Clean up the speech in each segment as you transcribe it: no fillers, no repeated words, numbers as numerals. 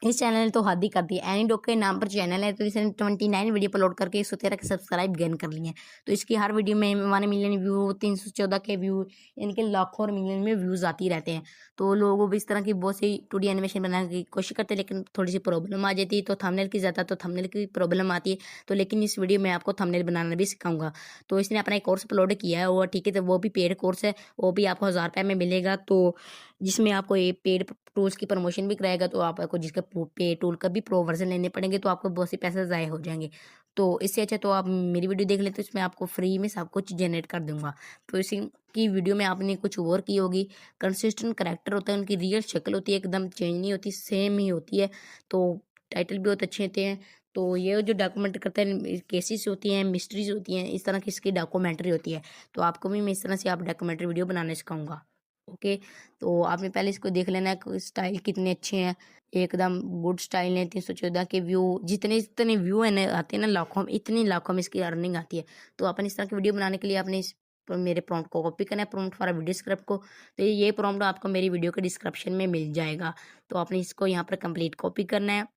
इस चैनल ने तो हद ही कर दी। एनी डॉग के नाम पर चैनल है, तो इसने 29 वीडियो अपलोड करके 113 के सब्सक्राइब गेन कर लिए हैं। तो इसकी हर वीडियो में 1 मिलियन व्यू, 314 के व्यू, यानी कि लाखों और मिलियन में व्यूज़ आते ही रहते हैं। तो लोग भी इस तरह की बहुत सी 2D एनिमेशन बनाने की कोशिश करते हैं, लेकिन थोड़ी सी प्रॉब्लम आ जाती है। तो थंबनेल की ज़्यादा तो थंबनेल की प्रॉब्लम आती है। तो लेकिन इस वीडियो में आपको थंबनेल बनाना भी सिखाऊंगा। तो इसने अपना एक कोर्स अपलोड किया है, वो ठीक है, तो वो भी पेड कोर्स है, वो भी आपको 1000 रुपये में मिलेगा। तो जिसमें आपको ये पेड टूल्स की प्रमोशन भी कराएगा। तो आपको जिसका पे टूल का भी प्रो वर्जन लेने पड़ेंगे, तो आपको बहुत से पैसे ज़ाय हो जाएंगे। तो इससे अच्छा तो आप मेरी वीडियो देख लेते, तो इसमें आपको फ्री में सब कुछ जनरेट कर दूंगा। तो इसी की वीडियो में आपने कुछ और की होगी। कंसिस्टेंट करेक्टर होता है, उनकी रियल शक्ल होती है, एकदम चेंज नहीं होती, सेम ही होती है। तो टाइटल भी बहुत अच्छे होते हैं। तो ये जो डॉक्यूमेंट करते हैं, केसेस होती हैं, मिस्ट्रीज होती हैं, इस तरह की इसकी डॉक्यूमेंट्री होती है। तो आपको भी मैं इस तरह से आप डॉक्यूमेंट्री वीडियो बनाना सिखाऊंगा। ओके, तो आपने पहले इसको देख लेना है, स्टाइल कितने अच्छे हैं, एकदम गुड स्टाइल है। 314 के व्यू, जितने जितने व्यू है ना आते हैं ना, लाखों में, इतनी लाखों में इसकी अर्निंग आती है। तो अपन इस तरह की वीडियो बनाने के लिए आपने इस मेरे प्रॉम्प्ट को कॉपी करना है, प्रॉम्प्ट फॉर वीडियो स्क्रिप्ट को। तो ये प्रॉम्प्ट आपको मेरी वीडियो के डिस्क्रिप्शन में मिल जाएगा। तो आपने इसको यहाँ पर कंप्लीट कॉपी करना है।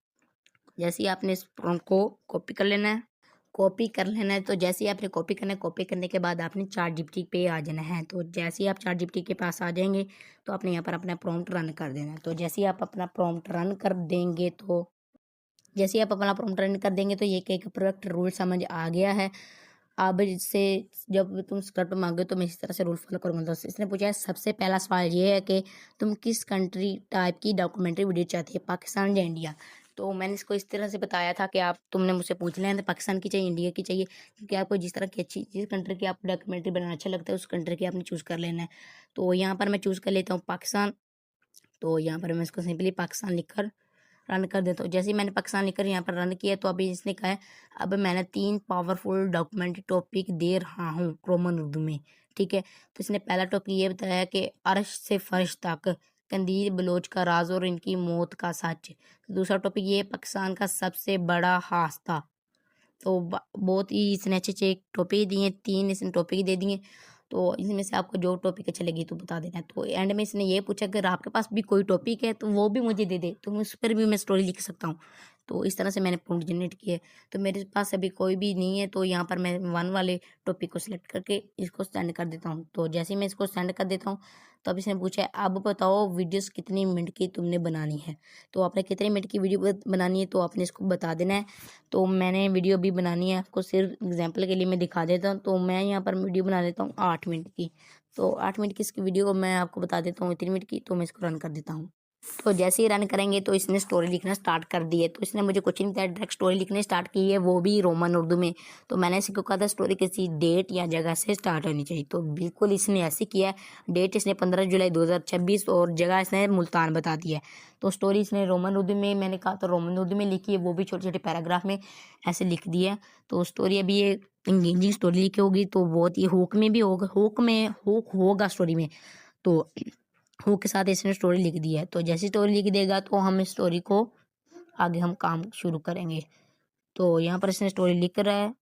जैसे ही आपने इस प्रॉम्प्ट को कॉपी कर लेना है, तो जैसे ही आपने कॉपी करना है, कॉपी करने के बाद आपने चैट जीपीटी पे आ जाना है। तो जैसे ही आप चैट जीपीटी के पास आ जाएंगे, तो आपने यहाँ पर अपना प्रॉम्प्ट रन कर देना है। तो जैसे ही आप अपना प्रॉम्प्ट रन कर देंगे, तो ये एक प्रोडक्ट रूल समझ आ गया है। अब इससे जब तुम स्क्रिप्ट मांगे, तो मैं इस तरह से रूल फॉलो करूँगा। तो इसने पूछा है, सबसे पहला सवाल ये है कि तुम किस कंट्री टाइप की डॉक्यूमेंट्री वीडियो चाहती है, पाकिस्तान या इंडिया। तो मैंने इसको इस तरह से बताया था कि तुमने मुझसे पूछ लिया है, पाकिस्तान की चाहिए, इंडिया की चाहिए, क्योंकि आपको जिस तरह की जिस कंट्री की आपको डॉक्यूमेंट्री बनाना अच्छा लगता है, उस कंट्री की आपने चूज़ कर लेना है। तो यहाँ पर मैं चूज़ कर लेता हूँ पाकिस्तान। तो यहाँ पर मैं इसको सिंपली पाकिस्तान लिखकर रन कर देता हूँ। जैसे ही मैंने पाकिस्तान लिखकर यहाँ पर रन किया, तो अभी इसने कहा है, अब मैंने 3 पावरफुल डॉक्यूमेंट्री टॉपिक दे रहा हूँ रोमन उर्दू में। ठीक है, तो इसने पहला टॉपिक ये बताया है कि अर्श से फर्श तक कंदील बलोच का राज और इनकी मौत का सच। तो दूसरा टॉपिक ये पाकिस्तान का सबसे बड़ा हादसा। तो बहुत ही इसने अच्छे अच्छे टॉपिक दिए, 3 इसने टॉपिक दे दिए। तो इनमें से आपको जो टॉपिक अच्छे लगे तो बता देना। तो एंड में इसने ये पूछा, अगर आपके पास भी कोई टॉपिक है तो वो भी मुझे दे दे, तो उस पर भी मैं स्टोरी लिख सकता हूँ। तो इस तरह से मैंने प्रॉम्प्ट जनरेट किया है। तो मेरे पास अभी कोई भी नहीं है, तो यहाँ पर मैं 1 वाले टॉपिक को सिलेक्ट करके इसको सेंड कर देता हूँ। तो जैसे ही मैं इसको सेंड कर देता हूँ, तो अब इसने पूछा है, अब बताओ वीडियोस कितनी मिनट की तुमने बनानी है। तो आपने कितने मिनट की वीडियो बनानी है, तो आपने इसको बता देना है। तो मैंने वीडियो भी बनानी है, आपको सिर्फ एग्जांपल के लिए मैं दिखा देता हूँ। तो मैं यहाँ पर वीडियो बना देता हूँ 8 मिनट की। तो 8 मिनट की इसकी वीडियो को मैं आपको बता देता हूँ 3 मिनट की। तो मैं इसको रन कर देता हूँ। तो जैसे ही रन करेंगे, तो इसने स्टोरी लिखना स्टार्ट कर दी है। तो इसने मुझे कुछ नहीं बताया, डायरेक्ट स्टोरी लिखने स्टार्ट की है, वो भी रोमन उर्दू में। तो मैंने इसको कहा था स्टोरी किसी डेट या जगह से स्टार्ट होनी चाहिए। तो बिल्कुल इसने ऐसे किया है। डेट इसने 15 जुलाई 2026 और जगह इसने मुल्तान बता दी है। तो स्टोरी इसने रोमन उर्दू में, मैंने कहा तो रोमन उर्दू में लिखी है, वो भी छोटे छोटे पैराग्राफ में ऐसे लिख दिया है। तो स्टोरी अभी ये इंगेजिंग स्टोरी लिखी होगी, तो बहुत ही हुक में भी होगा, हुक होगा स्टोरी में। तो हुक के साथ इसने स्टोरी लिख दी है। तो जैसी स्टोरी लिख देगा, तो हम इस स्टोरी को आगे हम काम शुरू करेंगे। तो यहाँ पर इसने स्टोरी लिख रहा है।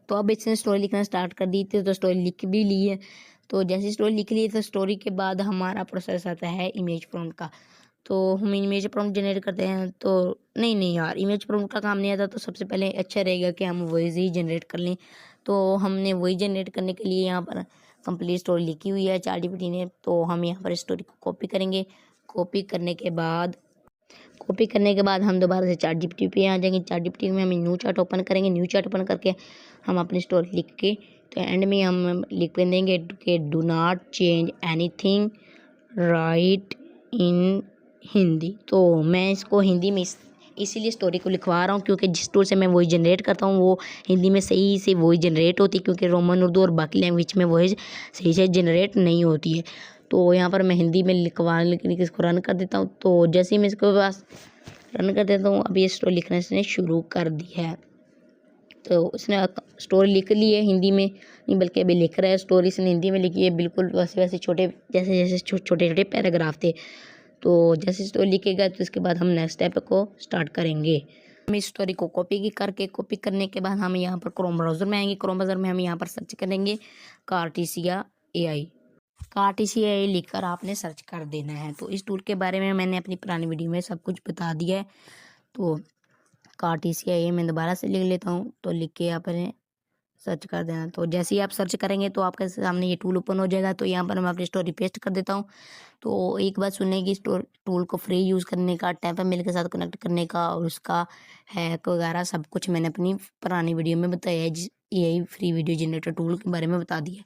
तो अब इसने स्टोरी लिखना स्टार्ट कर दी थी, तो स्टोरी लिख भी ली है। तो जैसी स्टोरी लिख ली है, तो स्टोरी के बाद हमारा प्रोसेस आता है इमेज प्रॉम्प्ट का। तो हम इमेज प्रॉम्प्ट जनरेट करते हैं। तो नहीं नहीं यार, इमेज प्रॉम्प्ट का काम नहीं आता। तो सबसे पहले अच्छा रहेगा कि हम वॉइस ही जनरेट कर लें। तो हमने वही जनरेट करने के लिए यहाँ पर कंप्लीट स्टोरी लिखी हुई है चैट जीपीटी ने। तो हम यहाँ पर स्टोरी को कॉपी करेंगे। कॉपी करने के बाद हम दोबारा से चैट जीपीटी पे आ जाएंगे। चैट जीपीटी में हम न्यू चैट ओपन करेंगे। न्यू चैट ओपन करके हम अपनी स्टोरी लिख के, तो एंड में हम लिख देंगे कि do not change anything, right in Hindi. तो मैं इसको हिंदी में इसीलिए स्टोरी को लिखवा रहा हूँ, क्योंकि जिस टूल से मैं वॉइस जनरेट करता हूँ, वो हिंदी में सही से वॉइस जनरेट होती है, क्योंकि रोमन उर्दू और बाकी लैंग्वेज में वॉइस सही से जनरेट नहीं होती है। तो यहाँ पर मैं हिंदी में लिखने के लिए इसको रन कर देता हूँ। तो जैसे ही मैं इसके पास रन कर देता हूँ, अभी ये स्टोरी लिखना इसने शुरू कर दी है। तो उसने स्टोरी लिख ली है हिंदी में, नहीं बल्कि अभी लिख रहा है। स्टोरी इसने हिंदी में लिखी है, बिल्कुल वैसे वैसे छोटे जैसे छोटे छोटे पैराग्राफ थे। तो जैसे स्टोरी लिखेगा, तो इसके बाद हम नेक्स्ट स्टेप को स्टार्ट करेंगे। हम इस स्टोरी को कॉपी करने के बाद हम यहाँ पर क्रोम ब्राउज़र में आएंगे। क्रोम ब्राउज़र में हम यहाँ पर सर्च करेंगे कार्टेसिया AI। कार्टिसिया लिखकर आपने सर्च कर देना है। तो इस टूल के बारे में मैंने अपनी पुरानी वीडियो में सब कुछ बता दिया है। तो कार्टिसिया मैं दोबारा से लिख लेता हूँ। तो लिख के आपने सर्च कर देना। तो जैसे ही आप सर्च करेंगे तो आपके सामने ये टूल ओपन हो जाएगा। तो यहाँ पर मैं अपनी स्टोरी पेस्ट कर देता हूँ। तो एक बात सुनने की, टूल को फ्री यूज़ करने का, टेम्पर मेल के साथ कनेक्ट करने का और उसका हैक वगैरह सब कुछ मैंने अपनी पुरानी वीडियो में बताया है। यही फ्री वीडियो जनरेटर टूल के बारे में बता दिया।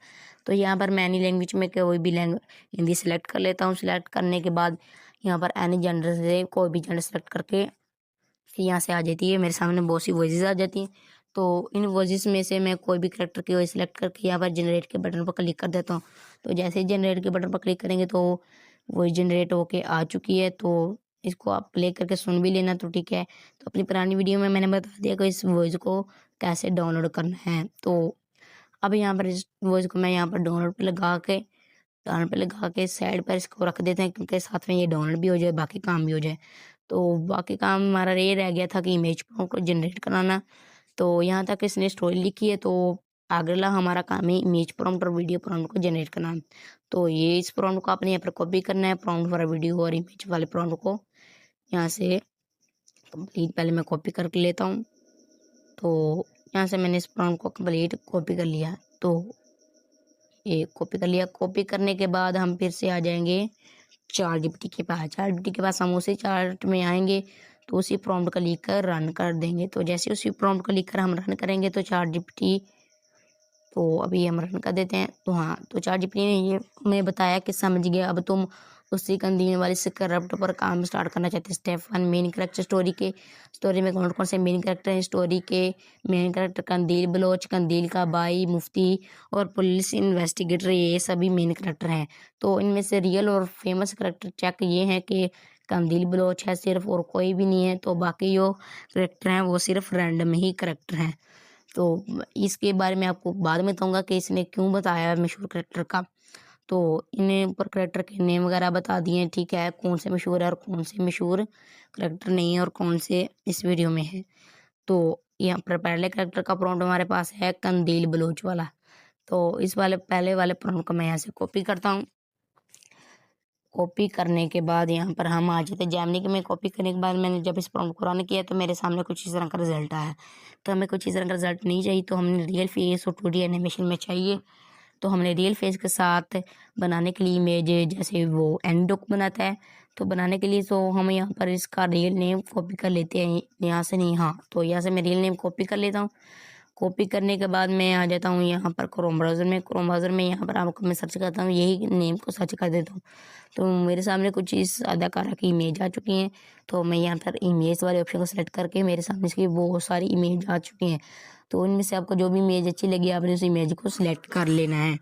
तो यहाँ पर मैं एनी लैंग्वेज में कोई भी लैंग्वेज हिंदी सेलेक्ट कर लेता हूँ। सिलेक्ट करने के बाद यहाँ पर एनी जेंडर से कोई भी जेंडर सेलेक्ट करके फिर यहाँ से आ जाती है, मेरे सामने बहुत सी वॉइस आ जाती हैं। तो इन वॉइस में से मैं कोई भी करेक्टर की वॉइस सेलेक्ट करके यहाँ पर जनरेट के बटन पर क्लिक कर देता हूँ। तो जैसे ही जनरेट के बटन पर क्लिक करेंगे तो वॉइस जनरेट होके आ चुकी है। तो इसको आप प्ले करके सुन भी लेना तो ठीक है। तो अपनी पुरानी वीडियो में मैंने बता दिया कि इस वॉइस को कैसे डाउनलोड करना है। तो अब यहाँ पर इस वॉइस को मैं यहाँ पर डाउनलोड पे लगा के साइड पर इसको रख देते हैं, क्योंकि साथ में ये डाउनलोड भी हो जाए, बाकी काम भी हो जाए। तो बाकी काम हमारा ये रह गया था कि इमेज प्रॉम्प्ट को जनरेट कराना। तो यहाँ तक इसने स्टोरी लिखी है। तो अगला हमारा काम है इमेज प्रॉम्प्ट और वीडियो प्रॉम्प्ट को जनरेट करना। तो ये इस प्रॉम्प्ट को आपने यहाँ पर कॉपी करना है, प्रॉम्प्ट फॉर वीडियो और इमेज वाले प्रॉम्प्ट को यहाँ से कंप्लीट पहले मैं कॉपी करके लेता हूँ। तो यहाँ से मैंने इस प्रॉम्प्ट को कंप्लीट कॉपी कर लिया। तो ये कॉपी कर लिया। कॉपी करने के बाद हम फिर से आ जाएंगे चार्ट जीपीटी के पास। चार्ट जीपीटी के पास हम उसी चार्ट में आएंगे तो उसी प्रॉम्प्ट को लिखकर रन कर देंगे। तो जैसे उसी प्रॉम्प्ट को लिखकर हम रन करेंगे तो चार्ट जीपीटी, तो अभी हम रन कर देते हैं। तो हाँ, तो चार्ट जीपीटी ने ये हमें बताया कि समझ गया, अब तुम उसी कंदील वाली स्क्रिप्ट पर काम स्टार्ट करना चाहते हैं। स्टेप 1, मेन कैरेक्टर स्टोरी में कौन कौन से मेन कैरेक्टर हैं। स्टोरी के मेन कैरेक्टर कंदील बलोच, कंदील का भाई, मुफ्ती और पुलिस इन्वेस्टिगेटर, ये सभी मेन कैरेक्टर हैं। तो इनमें से रियल और फेमस कैरेक्टर चेक ये है कि कंदील बलोच है सिर्फ, और कोई भी नहीं है। तो बाकी जो कैरेक्टर हैं वो सिर्फ रैंडम ही कैरेक्टर हैं। तो इसके बारे में आपको बाद में बताऊंगा कि इसने क्यों बताया है मशहूर कैरेक्टर का। तो इन्हें ऊपर कैरेक्टर के नेम वगैरह बता दिए हैं, ठीक है, कौन से मशहूर है और कौन से मशहूर कैरेक्टर नहीं है और कौन से इस वीडियो में है। तो यहाँ पर पहले कैरेक्टर का प्रॉम्प्ट हमारे पास है कंदील बलोच वाला। तो इस वाले पहले वाले प्रॉम्प्ट को मैं यहाँ से कॉपी करता हूँ। कॉपी करने के बाद यहाँ पर हम आ जाते हैं जेमिनी के में। कॉपी करने के बाद मैंने जब इस प्रॉम्प्ट को रन किया तो मेरे सामने कुछ इस तरह का रिजल्ट आया। तो हमें कुछ इस तरह का रिजल्ट नहीं चाहिए, तो हमने रियल फेस और 2D एनिमेशन में चाहिए। तो हमने रियल फेस के साथ बनाने के लिए इमेज जैसे वो एंडोक बनाता है, तो बनाने के लिए तो हम यहाँ पर इसका रियल नेम कॉपी कर लेते हैं, यहाँ से नहीं, हाँ, तो यहाँ से मैं रियल नेम कॉपी कर लेता हूँ। कॉपी करने के बाद मैं आ जाता हूँ यहाँ पर क्रोम ब्राउज़र में यहाँ पर आपको मैं सर्च करता हूँ, यही नेम को सर्च कर देता हूँ। तो मेरे सामने कुछ इस अदाकारा की इमेज आ चुकी हैं। तो मैं यहाँ पर इमेज वाले ऑप्शन को सेलेक्ट करके मेरे सामने इसकी बहुत सारी इमेज आ चुकी हैं। तो इनमें से आपको जो भी इमेज अच्छी लगी आपने उस इमेज को सिलेक्ट कर लेना है।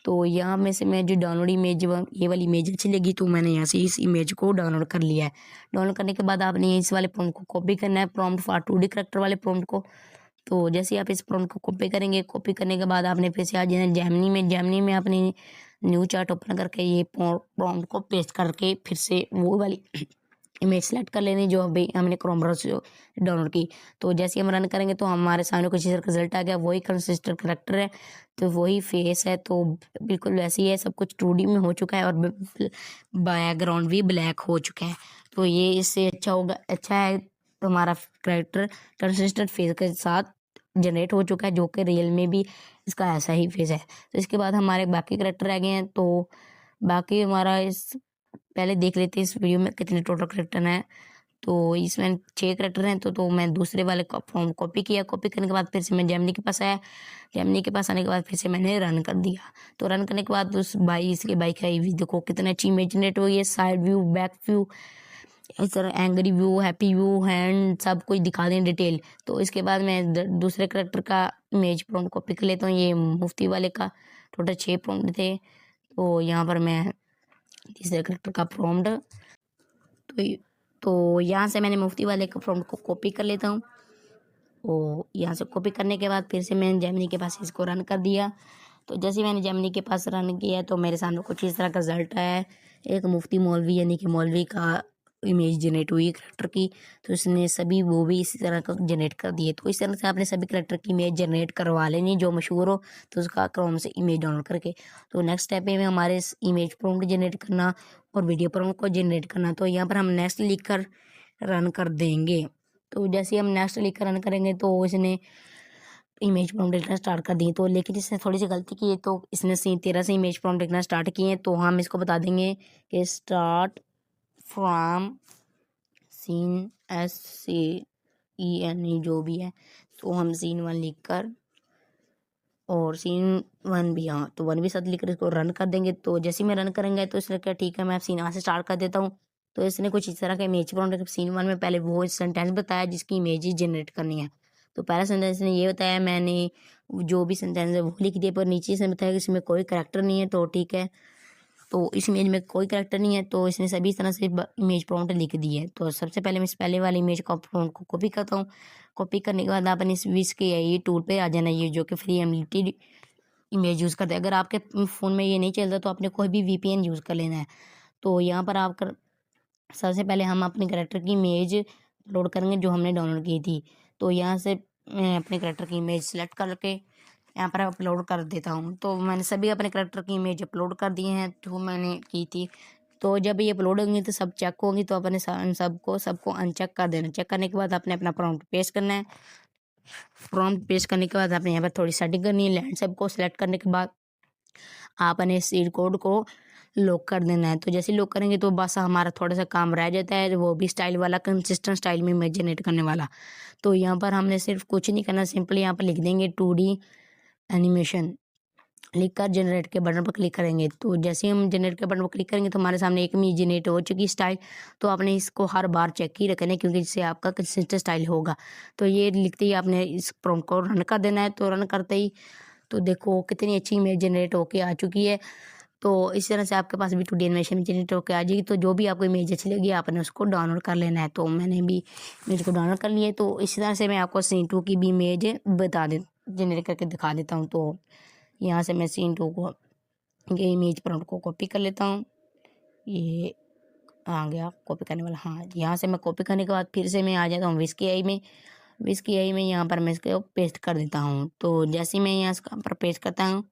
तो यहाँ में से मैं जो डाउनलोड इमेज, ये वाली इमेज अच्छी लगी तो मैंने यहाँ से इस इमेज को डाउनलोड कर लिया है। डाउनलोड करने के बाद आपने इस वाले प्रॉम्प्ट को कॉपी करना है, प्रॉम्प्ट फॉर 2D कैरेक्टर वाले प्रॉम्प्ट को। तो जैसे ही आप इस प्रॉम्प्ट को कॉपी करेंगे, कॉपी करने के बाद आपने फिर से आ जाना जेमिनी में आपने न्यू चार्ट ओपन करके ये प्रॉम्प्ट को पेस्ट करके फिर से वो वाली इमेज सेलेक्ट कर लेनी जो अभी हमने क्रोम ब्राउज़र से डाउनलोड की। तो जैसे हम रन करेंगे तो हमारे सामने कुछ इस रिजल्ट आ गया, वही कंसिस्टेंट कैरेक्टर है, तो वही फेस है, तो बिल्कुल वैसे ही है, सब कुछ 2D में हो चुका है और बैकग्राउंड भी ब्लैक हो चुका है। तो ये इससे अच्छा है, तो हमारा कैरेक्टर कंसिस्टेंट फेस के साथ जनरेट हो चुका है, जो कि रियल में भी इसका ऐसा ही फेस है। तो इसके बाद हमारे बाकी कैरेक्टर रह गए हैं। तो बाकी हमारा इस पहले देख लेते हैं इस वीडियो में कितने टोटल कैरेक्टर हैं। तो इसमें 6 कैरेक्टर हैं। तो मैं दूसरे वाले का फॉर्म कॉपी किया। कॉपी करने के बाद फिर से मैं जेमिनी के पास आया। जेमिनी के पास आने के बाद फिर से मैंने रन कर दिया। तो रन करने के बाद इसके बाइक का भी देखो कितनी अच्छी इमेज जनरेट हुई है, साइड व्यू, बैक व्यू, इस तरह angry view, happy view, hand, सब कुछ दिखा दें डिटेल। तो इसके बाद मैं दूसरे कैरेक्टर का इमेज प्रॉम्प्ट कॉपी कर लेता हूँ। ये मुफ्ती वाले का टोटल 6 प्रॉम्प्ट थे। तो यहाँ पर मैं तीसरे कैरेक्टर का प्रॉम्प्ट, तो यहाँ से मैंने मुफ्ती वाले का प्रॉम्प्ट को कॉपी कर लेता हूँ। तो यहाँ से कॉपी करने के बाद फिर से मैंने जेमिनी के पास इसको रन कर दिया। तो जैसे मैंने जेमिनी के पास रन किया तो मेरे सामने कुछ इस तरह का रिजल्ट आया है। एक मुफ्ती मौलवी यानी कि मौलवी का इमेज जनरेट हुई है करेक्टर की, तो इसने सभी वो भी इसी तरह का जनरेट कर दिए। तो इस तरह से आपने सभी करेक्टर की इमेज जनरेट करवा लेनी जो मशहूर हो, तो उसका क्रोम से इमेज डाउनलोड करके। तो नेक्स्ट स्टेप है हमारे इमेज प्रॉम्प्ट जनरेट करना और वीडियो प्रॉम्प्ट को जनरेट करना। तो यहाँ पर हम नेक्स्ट लिख कर रन कर देंगे। तो जैसे हम नेक्स्ट लिख कर रन करेंगे तो इसने इमेज प्रॉम्प्ट लिखना स्टार्ट कर दी। तो लेकिन इसने थोड़ी सी गलती की है, तो इसने सीन 13 से इमेज प्रॉम्प्ट लिखना स्टार्ट किए हैं। तो हम इसको बता देंगे कि स्टार्ट फ्रॉम सीन SCENE जो भी है, तो हम सीन 1 लिख कर और सीन 1 भी, हाँ तो 1 भी साथ लिख कर इसको रन कर देंगे। तो जैसे ही मैं रन करेंगे तो इसने क्या ठीक है मैं सीन 1 से स्टार्ट कर देता हूँ। तो इसने कुछ इस तरह का इमेज प्रॉम्प्ट सीन 1 में पहले वो सेंटेंस बताया जिसकी इमेज जनरेट करनी है। तो पहला सेंटेंस ने ये बताया, मैंने जो भी सेंटेंस है वो लिख दिया, पर नीचे इसने बताया कि इसमें कोई करैक्टर नहीं है। तो ठीक है, तो इस इमेज में कोई करैक्टर नहीं है, तो इसने सभी तरह से इमेज प्रॉम्प्ट लिख दी है। तो सबसे पहले मैं इस पहले वाली इमेज प्रॉम्प्ट को कॉपी करता हूँ। कॉपी करने के बाद आपने इस विश के ये टूल पे आ जाना, ये जो कि फ्री अनलिमिटेड इमेज यूज़ करते हैं। अगर आपके फ़ोन में ये नहीं चलता तो आपने कोई भी VPN यूज़ कर लेना है। तो यहाँ पर आप सबसे पहले हम अपने करैक्टर की इमेज अपलोड करेंगे जो हमने डाउनलोड की थी। तो यहाँ से मैं अपने करैक्टर की इमेज सेलेक्ट करके यहाँ पर अपलोड कर देता हूँ। तो मैंने सभी अपने करैक्टर की इमेज अपलोड कर दिए हैं जो मैंने की थी। तो जब ये अपलोड होंगी तो सब चेक होंगी, तो अपने सबको अनचेक कर देना। चेक करने के बाद आपने अपना प्रॉम्प्ट पेस्ट करना है। प्रॉम्प्ट पेस्ट करने के बाद आपने यहाँ पर थोड़ी सेटिंग करनी है। लैंडस्केप को सिलेक्ट करने के बाद आपने सीड कोड को लॉक कर देना है। तो जैसे लॉक करेंगे तो बस हमारा थोड़ा सा काम रह जाता है, वो भी स्टाइल वाला, कंसिस्टेंट स्टाइल में इमेज जनरेट करने वाला। तो यहाँ पर हमने सिर्फ कुछ नहीं करना, सिंपली यहाँ पर लिख देंगे 2D एनिमेशन, लिख कर जनरेट के बटन पर क्लिक करेंगे। तो जैसे ही हम जनरेट के बटन पर क्लिक करेंगे तो हमारे सामने एक इमेज जनरेट हो चुकी स्टाइल। तो आपने इसको हर बार चेक ही रखना है क्योंकि इससे आपका कंसिस्टेंट स्टाइल होगा। तो ये लिखते ही आपने इस प्रॉम्प्ट को रन कर देना है। तो रन करते ही तो देखो कितनी अच्छी इमेज जनरेट होके आ चुकी है। तो इस तरह से आपके पास भी 2D एनिमेशन जनरेट होकर आ जाएगी। तो जो भी आपको इमेज अच्छी लगी आपने उसको डाउनलोड कर लेना है। तो मैंने भी इमेज को डाउनलोड कर लिया है। तो इसी तरह से मैं आपको सीन 2 की भी इमेज जनरेट करके दिखा देता हूँ। तो यहाँ से मैं सीन 2 को ये इमेज प्रॉम्प्ट को कॉपी कर लेता हूँ। ये आ गया कॉपी करने वाला, हाँ यहाँ से मैं कॉपी करने के बाद फिर से मैं आ जाता हूँ विस्की आई में यहाँ पर मैं इसको पेस्ट कर देता हूँ। तो जैसे ही मैं यहाँ पर पेस्ट करता हूँ,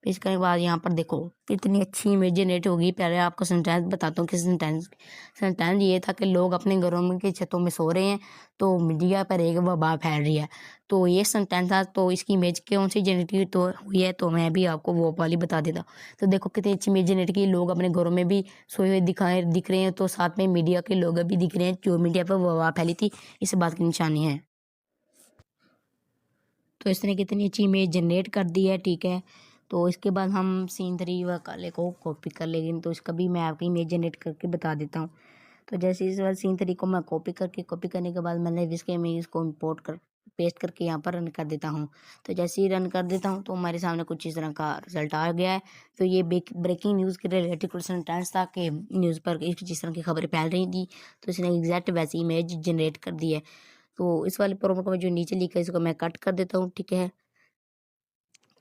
पेस्ट करने के बाद यहाँ पर देखो कितनी अच्छी इमेज जनरेट होगी। पहले आपको सेंटेंस बताता हूँ कि सेंटेंस ये था कि लोग अपने घरों में की छतों में सो रहे हैं तो मीडिया पर एक वबा फैल रही है। तो ये सेंटेंस था। तो इसकी इमेज कौन सी जनरेट तो हुई है, तो मैं भी आपको वो वाली बता देता हूँ। तो देखो कितनी अच्छी इमेज जनरेट की, लोग अपने घरों में भी सोए हुए दिख रहे हैं, तो साथ में मीडिया के लोग भी दिख रहे हैं जो मीडिया पर वबा फैली थी, इस बात की निशानी है। तो इसने कितनी अच्छी इमेज जनरेट कर दी है, ठीक है। तो इसके बाद हम सीन 3 वाले को कॉपी कर लेंगे। तो इसका भी मैं आपकी इमेज जनरेट करके बता देता हूँ। तो जैसे इस बार सीन 3 को मैं कॉपी करने के बाद मैंने इसके इमेज को इम्पोर्ट कर पेस्ट करके यहाँ पर रन कर देता हूँ। तो जैसे ही रन कर देता हूँ तो हमारे सामने कुछ इस तरह का रिजल्ट आ गया है। तो ये ब्रेकिंग न्यूज़ के रिलेटेड कुछ सेंटेंस था कि न्यूज़ पर जिस तरह की खबरें फैल रही थी, तो इसने एग्जैक्ट वैसी इमेज जनरेट कर दी है। तो इस वाले प्रॉब्लम को जो नीचे लिखा है इसको मैं कट कर देता हूँ, ठीक है।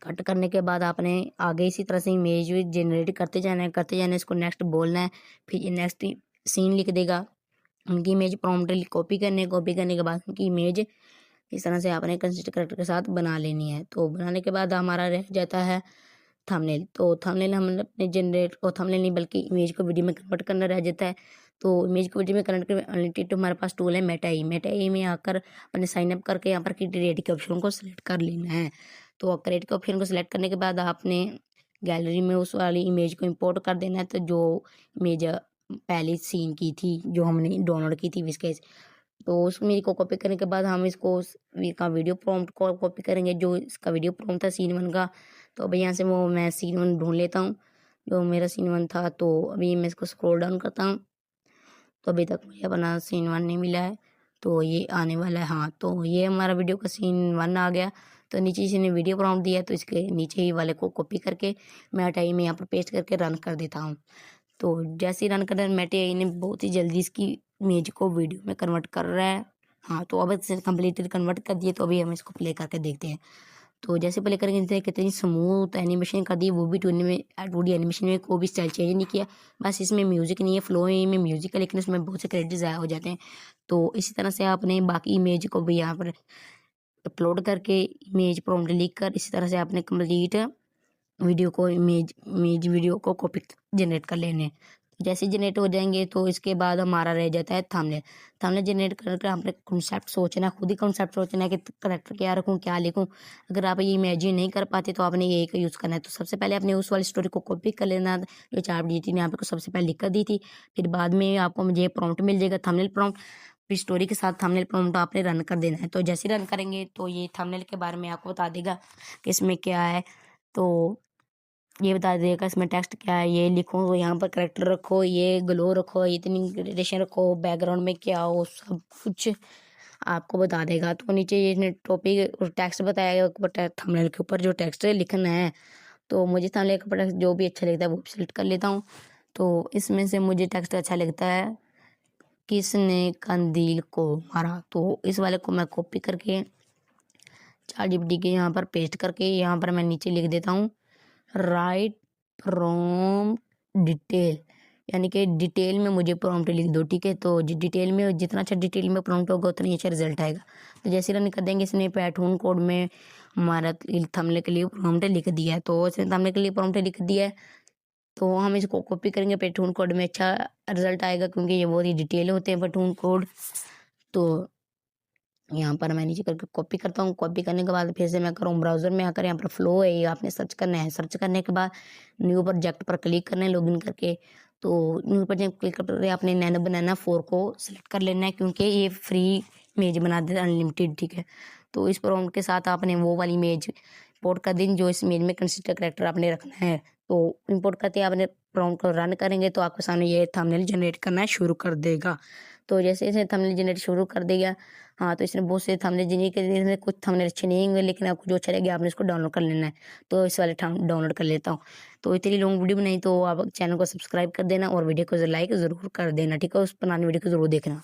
कट करने के बाद आपने आगे इसी तरह से इमेज जनरेट करते जाना है, इसको नेक्स्ट बोलना है, फिर नेक्स्ट सीन लिख देगा। उनकी इमेज प्रॉम्प्ट कॉपी करने के बाद उनकी इमेज इस तरह से आपने कंसिस्ट करेक्टर के साथ बना लेनी है। तो बनाने के बाद हमारा रह जाता है थंबनेल। तो थंबनेल हम अपने जनरेट और थंबनेल नहीं बल्कि इमेज को वीडियो में कन्वर्ट करना रह जाता है। तो इमेज को वीडियो में कन्वर्ट करने अनलिमिटेड हमारे पास टूल है मेटा ई में आकर अपने साइन अप करके यहाँ पर क्रिएट के ऑप्शन को सिलेक्ट कर लेना है। तो क्रिएट के ऑप्शन को सिलेक्ट करने के बाद आपने गैलरी में उस वाली इमेज को इम्पोर्ट कर देना है। तो जो इमेज पहली सीन की थी जो हमने डाउनलोड की थी विस्केज, तो उस इमेज को कॉपी करने के बाद हम इसको का वीडियो प्रॉम्प्ट को कॉपी करेंगे जो इसका वीडियो प्रॉम्प्ट था सीन 1 का। तो अभी यहाँ से वो मैं सीन 1 ढूंढ लेता हूँ जो मेरा सीन 1 था। तो अभी मैं इसको स्क्रॉल डाउन करता हूँ, तो अभी तक मुझे अपना सीन 1 नहीं मिला है। तो ये आने वाला है, हाँ तो ये हमारा वीडियो का सीन 1 आ गया। तो नीचे इसी ने वीडियो प्रॉम्प्ट दिया, तो इसके नीचे ही वाले को कॉपी करके मैं टाइम में यहाँ पर पेस्ट करके रन कर देता हूँ। तो जैसे ही रन कर मेटे आई ने बहुत ही जल्दी इसकी इमेज को वीडियो में कन्वर्ट कर रहा है। हाँ तो अब इसे कम्प्लीटली कन्वर्ट कर दिए। तो अभी हम इसको प्ले करके देखते हैं। तो जैसे प्ले करेंगे इसने कितनी स्मूथ एनिमेशन कर दी, वो भी 2D एनिमेशन में, कोई भी स्टाइल चेंज नहीं किया। बस इसमें म्यूज़िक नहीं है, फ्लो में म्यूज़िक है, लेकिन उसमें बहुत से क्रेडिट ज़ाया हो जाते हैं। तो इसी तरह से आपने बाकी इमेज को भी यहाँ पर अपलोड करके इमेज प्रॉम्प्ट लिख कर इसी तरह से आपने कंप्लीट वीडियो को इमेज वीडियो को कॉपी जनरेट कर लेने हैं। जैसे जनरेट हो जाएंगे तो इसके बाद हमारा रह जाता है थंबनेल। थंबनेल जनरेट करके आपने कॉन्सेप्ट सोचना, खुद ही कॉन्सेप्ट सोचना है कि करेक्टर क्या रखूँ, क्या लिखूँ। अगर आप ये इमेजिन नहीं कर पाते तो आपने यही का यूज़ करना है। तो सबसे पहले आपने उस वाली स्टोरी को कॉपी कर लेना जो ChatGPT ने आपको सबसे पहले लिख कर दी थी। फिर बाद में आपको मुझे प्रॉम्प्ट मिल जाएगा, थंबनेल प्रॉम्प्ट। फिर स्टोरी के साथ थंबनेल प्रॉम्प्ट आपने रन कर देना है। तो जैसे रन करेंगे तो ये थंबनेल के बारे में आपको बता देगा कि इसमें क्या है। तो ये बता देगा इसमें टेक्स्ट क्या है, ये लिखो, तो यहाँ पर करेक्टर रखो, ये ग्लो रखो, ये इतनी ग्रेडेशन रखो, बैकग्राउंड में क्या हो, सब कुछ आपको बता देगा। तो नीचे ये टॉपिक और टेक्स्ट बताएगा बट थंबनेल के ऊपर जो टेक्स्ट लिखना है। तो मुझे थंबनेल के ऊपर टेक्स्ट जो भी अच्छा लगता है वो सिलेक्ट कर लेता हूँ। तो इसमें से मुझे टेक्स्ट अच्छा लगता है, किसने कंदील को मारा। तो इस वाले को मैं कॉपी करके ChatGPT के यहाँ पर पेस्ट करके यहाँ पर मैं नीचे लिख देता हूँ, राइट प्रॉम्प्ट डिटेल, यानी कि डिटेल में मुझे प्रॉम्प्ट लिख दो। ठीक है, तो डिटेल में जितना अच्छा डिटेल में प्रॉम्प्ट होगा उतना ही अच्छा रिजल्ट आएगा। तो जैसे रन कर देंगे, इसने पैटर्न कोड में हमारा थंबनेल के लिए प्रॉम्प्ट लिख दिया है। तो इसने थंबनेल के लिए प्रॉम्प्ट लिख दिया है, तो हम इसको कॉपी करेंगे पैटर्न कोड में, अच्छा रिजल्ट आएगा क्योंकि ये बहुत ही डिटेल होते हैं पैटर्न कोड। तो यहाँ पर मैं नीचे करके कॉपी करता हूँ। कॉपी करने के बाद फिर से मैं करूँ ब्राउजर में आकर यहाँ पर फ्लो है, ये आपने सर्च करना है। सर्च करने के बाद न्यू प्रोजेक्ट पर क्लिक करना है लॉगिन करके। तो न्यू प्रोजेक्ट क्लिक करके आपने नैनो बनाना 4 को सिलेक्ट कर लेना है क्योंकि ये फ्री इमेज बना देता है अनलिमिटेड। ठीक है, तो इस प्रॉम्प्ट के साथ आपने वो वाली इमेज इंपोर्ट कर देनी जो इस इमेज में कंसिस्टेंट करेक्टर आपने रखना है। तो इंपोर्ट करते ही आपने प्रॉम्प्ट को रन करेंगे तो आपके सामने ये थंबनेल जनरेट करना शुरू कर देगा। तो जैसे इसने थंबनेल जनरेट शुरू कर दिया, हाँ, तो इसने बहुत से थंबनेल जनरेट कर दिए। इसमें कुछ थंबनेल अच्छे नहीं होंगे लेकिन आपको जो अच्छा लगे आपने इसको डाउनलोड कर लेना है। तो इस वाले डाउनलोड कर लेता हूँ। तो इतनी लॉन्ग वीडियो बनाई तो आप चैनल को सब्सक्राइब कर देना और वीडियो को लाइक ज़रूर कर देना। ठीक है, उस पुरानी वीडियो को ज़रूर देखना।